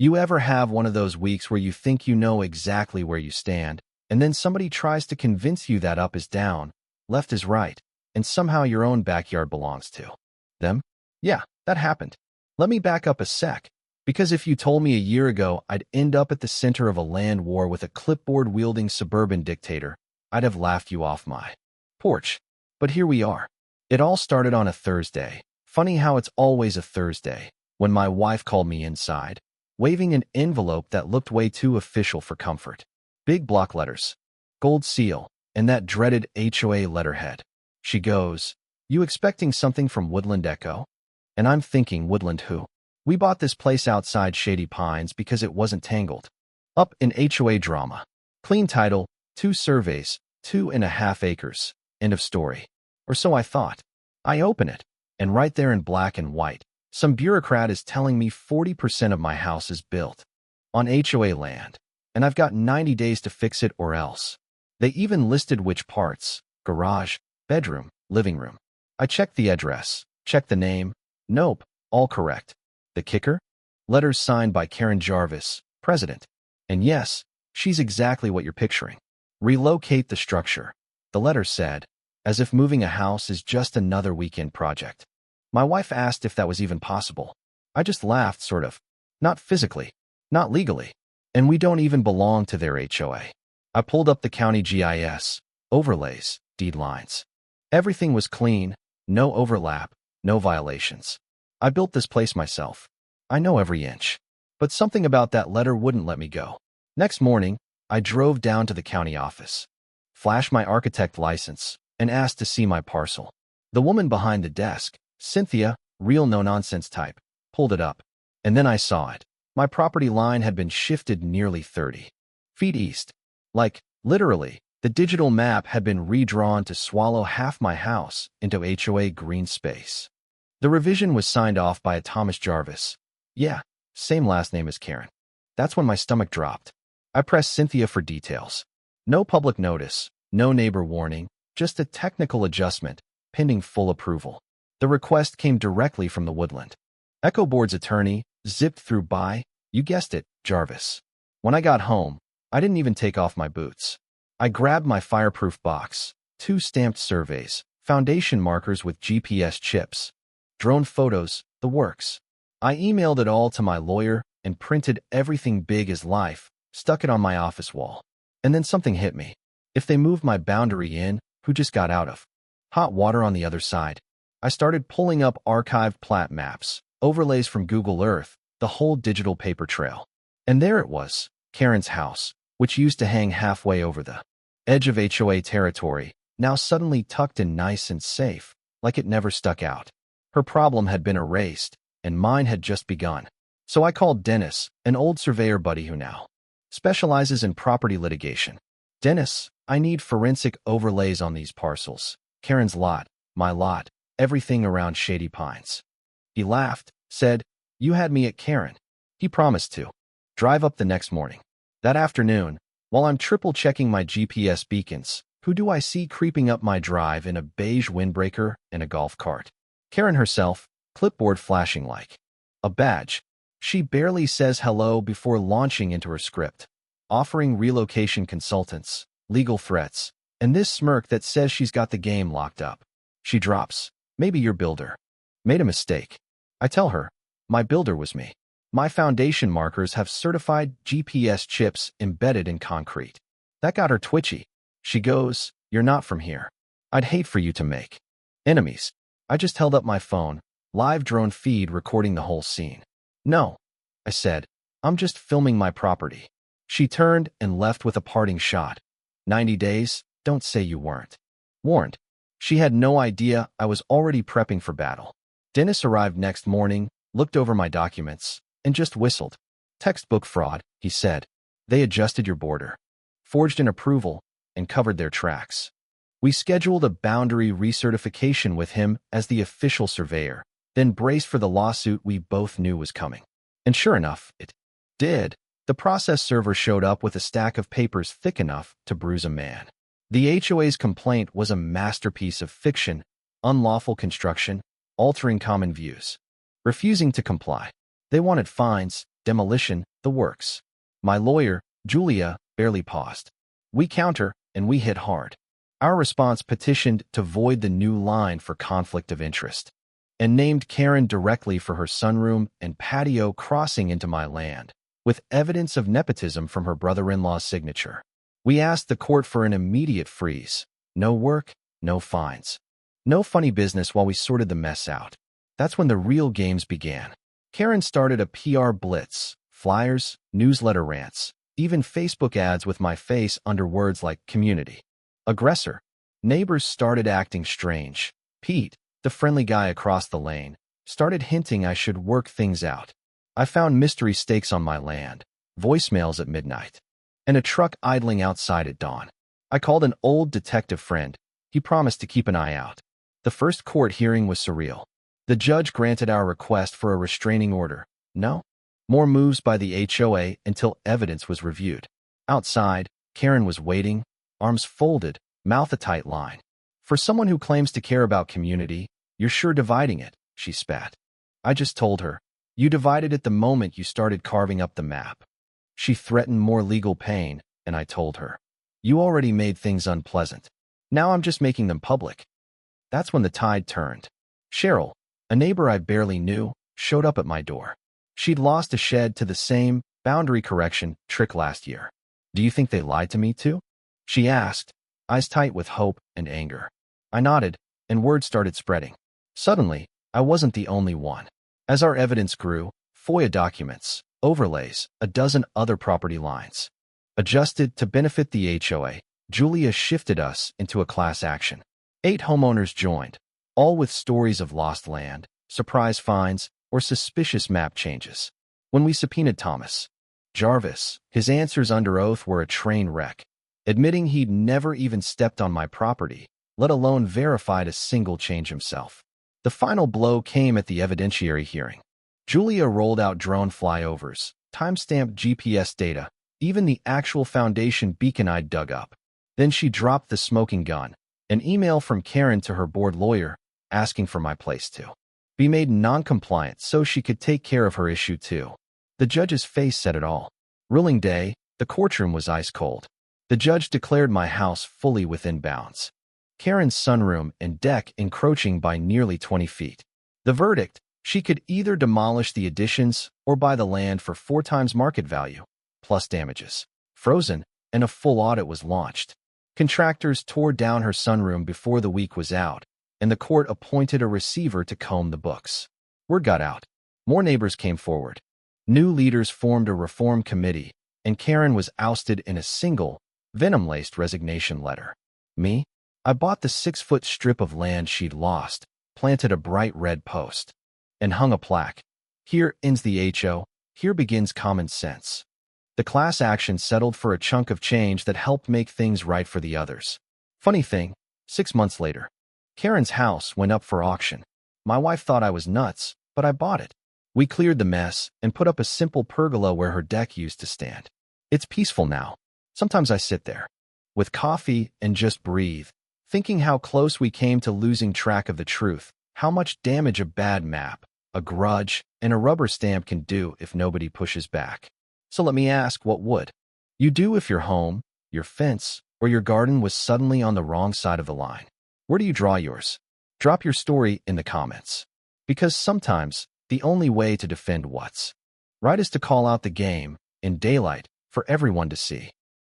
You ever have one of those weeks where you think you know exactly where you stand, and then somebody tries to convince you that up is down, left is right, and somehow your own backyard belongs to them? Yeah, that happened. Let me back up a sec, because if you told me a year ago I'd end up at the center of a land war with a clipboard-wielding suburban dictator, I'd have laughed you off my porch. But here we are. It all started on a Thursday. Funny how it's always a Thursday, when my wife called me inside, waving an envelope that looked way too official for comfort. Big block letters, gold seal, and that dreaded HOA letterhead. She goes, "You expecting something from Woodland Echo?" And I'm thinking, Woodland who? We bought this place outside Shady Pines because it wasn't tangled up in HOA drama. Clean title, 2 surveys, 2.5 acres. End of story. Or so I thought. I open it, and right there in black and white, some bureaucrat is telling me 40% of my house is built on HOA land, and I've got 90 days to fix it or else. They even listed which parts: garage, bedroom, living room. I checked the address, checked the name. Nope, all correct. The kicker? Letters signed by Karen Jarvis, president. And yes, she's exactly what you're picturing. Relocate the structure, the letter said, as if moving a house is just another weekend project. My wife asked if that was even possible. I just laughed, sort of. Not physically, not legally, and we don't even belong to their HOA. I pulled up the county GIS, overlays, deed lines. Everything was clean, no overlap, no violations. I built this place myself. I know every inch. But something about that letter wouldn't let me go. Next morning, I drove down to the county office, flashed my architect license, and asked to see my parcel. The woman behind the desk, Cynthia, real no-nonsense type, pulled it up. And then I saw it. My property line had been shifted nearly 30 feet east. Like, literally, the digital map had been redrawn to swallow half my house into HOA green space. The revision was signed off by a Thomas Jarvis. Yeah, same last name as Karen. That's when my stomach dropped. I pressed Cynthia for details. No public notice, no neighbor warning, just a technical adjustment, pending full approval. The request came directly from the Woodland Echo Board's attorney, zipped through by, you guessed it, Jarvis. When I got home, I didn't even take off my boots. I grabbed my fireproof box, 2 stamped surveys, foundation markers with GPS chips, drone photos, the works. I emailed it all to my lawyer and printed everything big as life, stuck it on my office wall. And then something hit me. If they moved my boundary in, who just got out of hot water on the other side? I started pulling up archived plat maps, overlays from Google Earth, the whole digital paper trail. And there it was, Karen's house, which used to hang halfway over the edge of HOA territory, now suddenly tucked in nice and safe, like it never stuck out. Her problem had been erased, and mine had just begun. So I called Dennis, an old surveyor buddy who now specializes in property litigation. Dennis, I need forensic overlays on these parcels. Karen's lot, my lot, everything around Shady Pines. He laughed, said, "You had me at Karen." He promised to drive up the next morning. That afternoon, while I'm triple-checking my GPS beacons, who do I see creeping up my drive in a beige windbreaker and a golf cart? Karen herself, clipboard flashing like a badge. She barely says hello before launching into her script, offering relocation consultants, legal threats, and this smirk that says she's got the game locked up. She drops, "Maybe your builder made a mistake." I tell her, my builder was me. My foundation markers have certified GPS chips embedded in concrete. That got her twitchy. She goes, "You're not from here. I'd hate for you to make enemies." I just held up my phone, live drone feed recording the whole scene. "No," I said, "I'm just filming my property." She turned and left with a parting shot. 90 days, don't say you weren't warned. She had no idea I was already prepping for battle. Dennis arrived next morning, looked over my documents, and just whistled. "Textbook fraud," he said. "They adjusted your border, forged an approval, and covered their tracks." We scheduled a boundary recertification with him as the official surveyor, then braced for the lawsuit we both knew was coming. And sure enough, it did. The process server showed up with a stack of papers thick enough to bruise a man. The HOA's complaint was a masterpiece of fiction, unlawful construction, altering common views, refusing to comply. They wanted fines, demolition, the works. My lawyer, Julia, barely paused. We counter, and we hit hard. Our response petitioned to void the new line for conflict of interest and named Karen directly for her sunroom and patio crossing into my land, with evidence of nepotism from her brother-in-law's signature. We asked the court for an immediate freeze. No work, no fines. No funny business while we sorted the mess out. That's when the real games began. Karen started a PR blitz, flyers, newsletter rants, even Facebook ads with my face under words like community. Aggressor. Neighbors started acting strange. Pete, the friendly guy across the lane, started hinting I should work things out. I found mystery stakes on my land, voicemails at midnight, and a truck idling outside at dawn. I called an old detective friend. He promised to keep an eye out. The first court hearing was surreal. The judge granted our request for a restraining order. No more moves by the HOA until evidence was reviewed. Outside, Karen was waiting, arms folded, mouth a tight line. For someone who claims to care about community, you're sure dividing it, she spat. I just told her, you divided it the moment you started carving up the map. She threatened more legal pain, and I told her, you already made things unpleasant. Now I'm just making them public. That's when the tide turned. Cheryl, a neighbor I barely knew, showed up at my door. She'd lost a shed to the same boundary correction trick last year. Do you think they lied to me too? She asked, eyes tight with hope and anger. I nodded, and word started spreading. Suddenly, I wasn't the only one. As our evidence grew, FOIA documents, overlays, a dozen other property lines. Adjusted to benefit the HOA, Julia shifted us into a class action. 8 homeowners joined, all with stories of lost land, surprise finds, or suspicious map changes. When we subpoenaed Thomas Jarvis, his answers under oath were a train wreck, admitting he'd never even stepped on my property, let alone verified a single change himself. The final blow came at the evidentiary hearing. Julia rolled out drone flyovers, time-stamped GPS data, even the actual foundation beacon I'd dug up. Then she dropped the smoking gun, an email from Karen to her board lawyer, asking for my place to be made non-compliant so she could take care of her issue too. The judge's face said it all. Ruling day, the courtroom was ice cold. The judge declared my house fully within bounds. Karen's sunroom and deck encroaching by nearly 20 feet. The verdict, she could either demolish the additions or buy the land for 4 times market value, plus damages. Frozen, and a full audit was launched. Contractors tore down her sunroom before the week was out, and the court appointed a receiver to comb the books. Word got out. More neighbors came forward. New leaders formed a reform committee, and Karen was ousted in a single, venom-laced resignation letter. Me? I bought the 6-foot strip of land she'd lost, planted a bright red post, and hung a plaque. Here ends the HO, here begins common sense. The class action settled for a chunk of change that helped make things right for the others. Funny thing, 6 months later, Karen's house went up for auction. My wife thought I was nuts, but I bought it. We cleared the mess and put up a simple pergola where her deck used to stand. It's peaceful now. Sometimes I sit there, with coffee and just breathe, thinking how close we came to losing track of the truth, how much damage a bad map, a grudge, and a rubber stamp can do if nobody pushes back. So let me ask, what would you do if your home, your fence, or your garden was suddenly on the wrong side of the line? Where do you draw yours? Drop your story in the comments. Because sometimes, the only way to defend what's right is to call out the game in daylight for everyone to see.